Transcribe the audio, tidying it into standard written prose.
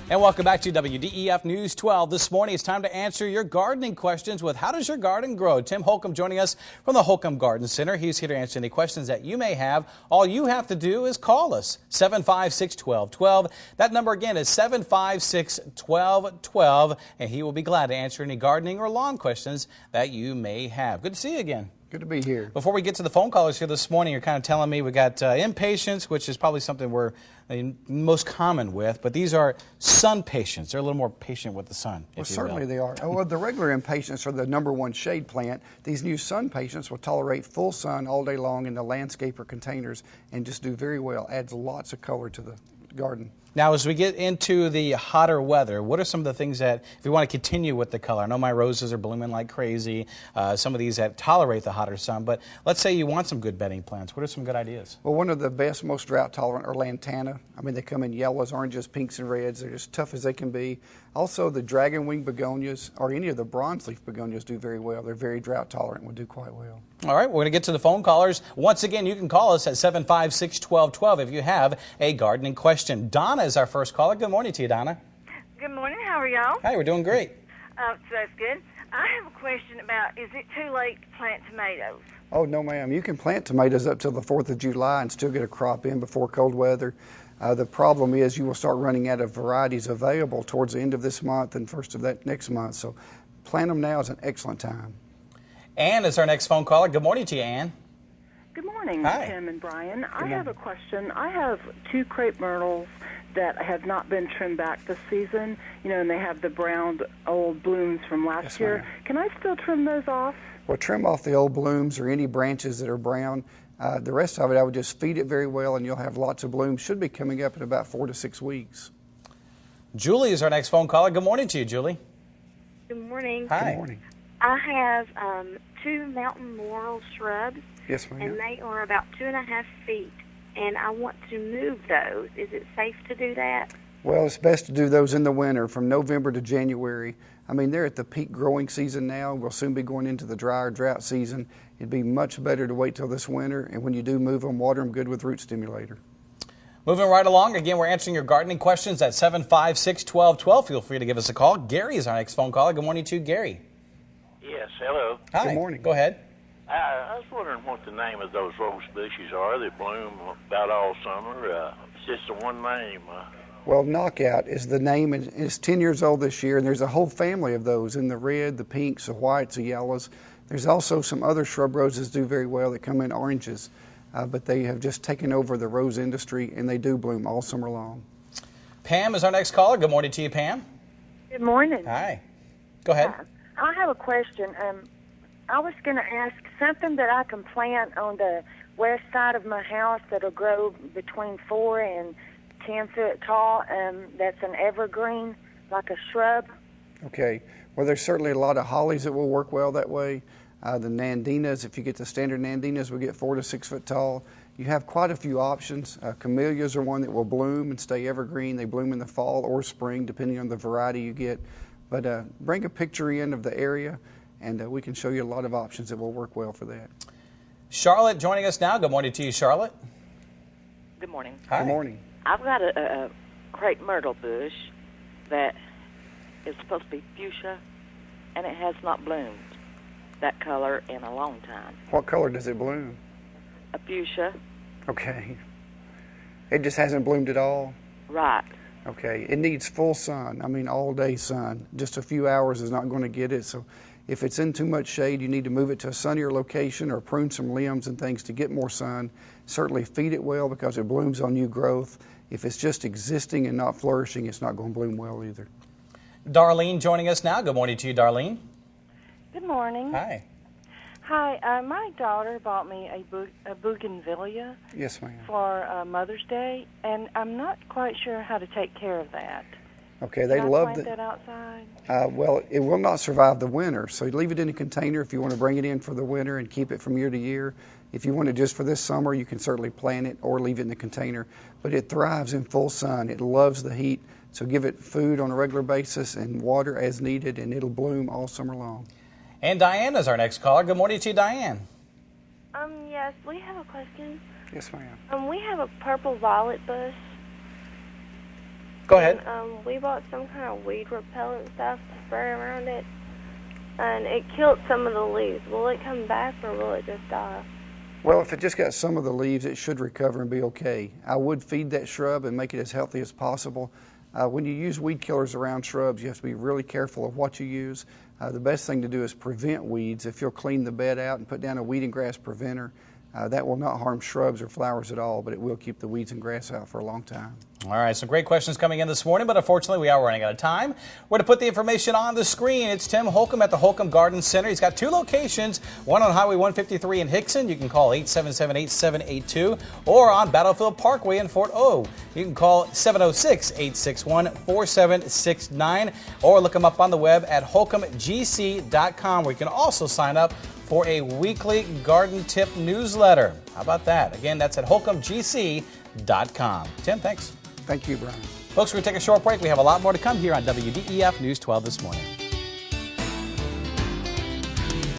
And welcome back to WDEF News 12. This morning it's time to answer your gardening questions with How Does Your Garden Grow? Tim Holcomb joining us from the Holcomb Garden Center. He's here to answer any questions that you may have. All you have to do is call us, 756-1212. That number again is 756-1212, and he will be glad to answer any gardening or lawn questions that you may have. Good to see you again. Good to be here. Before we get to the phone callers here this morning, you're kind of telling me we got impatience, which is probably something we're most common with, but these are sun patients. They're a little more patient with the sun. Well, certainly they are. Well, the regular impatiens are the #1 shade plant. These new sun patients will tolerate full sun all day long in the landscaper containers and just do very well. Adds lots of color to the garden. Now, as we get into the hotter weather, what are some of the things that, if we want to continue with the color? I know my roses are blooming like crazy, some of these that tolerate the hotter sun, but let's say you want some good bedding plants. What are some good ideas? Well, one of the best, most drought tolerant are lantana. I mean, they come in yellows, oranges, pinks, and reds. They're as tough as they can be. Also, the dragon wing begonias or any of the bronze leaf begonias do very well. They're very drought tolerant and will do quite well. All right, we're going to get to the phone callers. Once again, you can call us at 756-1212 if you have a gardening question. Donna is our first caller. Good morning to you, Donna. Good morning. How are y'all? Hi, we're doing great. So that's good. I have a question about, is it too late to plant tomatoes? Oh, no, ma'am. You can plant tomatoes up till the 4th of July and still get a crop in before cold weather. The problem is you will start running out of varieties available towards the end of this month and first of that next month. So plant them now is an excellent time. Ann is our next phone caller. Good morning to you, Ann. Good morning, Hi. Tim and Brian. I have a question. I have 2 crepe myrtles that have not been trimmed back this season, and they have the brown old blooms from last year. Can I still trim those off? Well, trim off the old blooms or any branches that are brown. The rest of it, I would just feed it very well, and you'll have lots of blooms. Should be coming up in about 4 to 6 weeks. Julie is our next phone caller. Good morning to you, Julie. Good morning. Hi. Good morning. I have 2 mountain laurel shrubs. Yes, ma'am. And they are about 2.5 feet. And I want to move those. Is it safe to do that? Well, it's best to do those in the winter from November to January. I mean, they're at the peak growing season now. We'll soon be going into the drier drought season. It'd be much better to wait till this winter, and when you do move them, water them good with root stimulator. Moving right along, again, we're answering your gardening questions at 756-1212. Feel free to give us a call. Gary is our next phone caller. Good morning to you, Gary. Yes, hello. Hi. Good morning. Go ahead. I was wondering what the name of those rose bushes are that bloom about all summer. It's just the one name. Well, Knockout is the name, and it's 10 years old this year, and there's a whole family of those in the red, the pinks, the whites, the yellows. There's also some other shrub roses do very well that come in oranges, but they have just taken over the rose industry, and they do bloom all summer long. Pam is our next caller. Good morning to you, Pam. Good morning. Hi. Go ahead. I have a question. I was going to ask something that I can plant on the west side of my house that'll grow between 4 and 10 foot tall. That's an evergreen, like a shrub. Okay. Well, there's certainly a lot of hollies that will work well that way. The nandinas, if you get the standard nandinas, will get 4 to 6 foot tall. You have quite a few options. Camellias are one that will bloom and stay evergreen. They bloom in the fall or spring, depending on the variety you get. But bring a picture in of the area, and we can show you a lot of options that will work well for that. Charlotte joining us now. Good morning to you, Charlotte. Good morning. Hi. Good morning. I've got a crepe myrtle bush that is supposed to be fuchsia, and it has not bloomed that color in a long time. What color does it bloom? A fuchsia. Okay. It just hasn't bloomed at all? Right. Okay. It needs full sun. I mean, all day sun. Just a few hours is not going to get it. So if it's in too much shade, you need to move it to a sunnier location or prune some limbs and things to get more sun. Certainly feed it well because it blooms on new growth. If it's just existing and not flourishing, it's not going to bloom well either. Darlene joining us now. Good morning to you, Darlene. Good morning. Hi. Hi, my daughter bought me a bougainvillea Yes, ma'am. for Mother's Day, and I'm not quite sure how to take care of that. Okay, they Can I love plant that outside? Well, it will not survive the winter, so leave it in a container if you want to bring it in for the winter and keep it from year to year. If you want it just for this summer, you can certainly plant it or leave it in the container. But it thrives in full sun. It loves the heat, so give it food on a regular basis and water as needed, and it'll bloom all summer long. And Diane is our next caller. Good morning to you, Diane. Yes, we have a question. Yes, ma'am. We have a purple violet bush, Go ahead. And, we bought some kind of weed repellent stuff to spray around it, and it killed some of the leaves. Will it come back or will it just die? Well, if it just got some of the leaves, it should recover and be okay. I would feed that shrub and make it as healthy as possible. When you use weed killers around shrubs, you have to be really careful of what you use. The best thing to do is prevent weeds. If you'll clean the bed out and put down a weed and grass preventer, that will not harm shrubs or flowers at all, but it will keep the weeds and grass out for a long time. All right, some great questions coming in this morning, but unfortunately we are running out of time. We're going to put the information on the screen. It's Tim Holcomb at the Holcomb Garden Center. He's got 2 locations, one on Highway 153 in Hickson. You can call 877-8782, or on Battlefield Parkway in Fort O. You can call 706-861-4769, or look him up on the web at holcombgc.com, where you can also sign up for a weekly garden tip newsletter. How about that? Again, that's at holcombgc.com. Tim, thanks. Thank you, Brian. Folks, we're going to take a short break. We have a lot more to come here on WDEF News 12 this morning.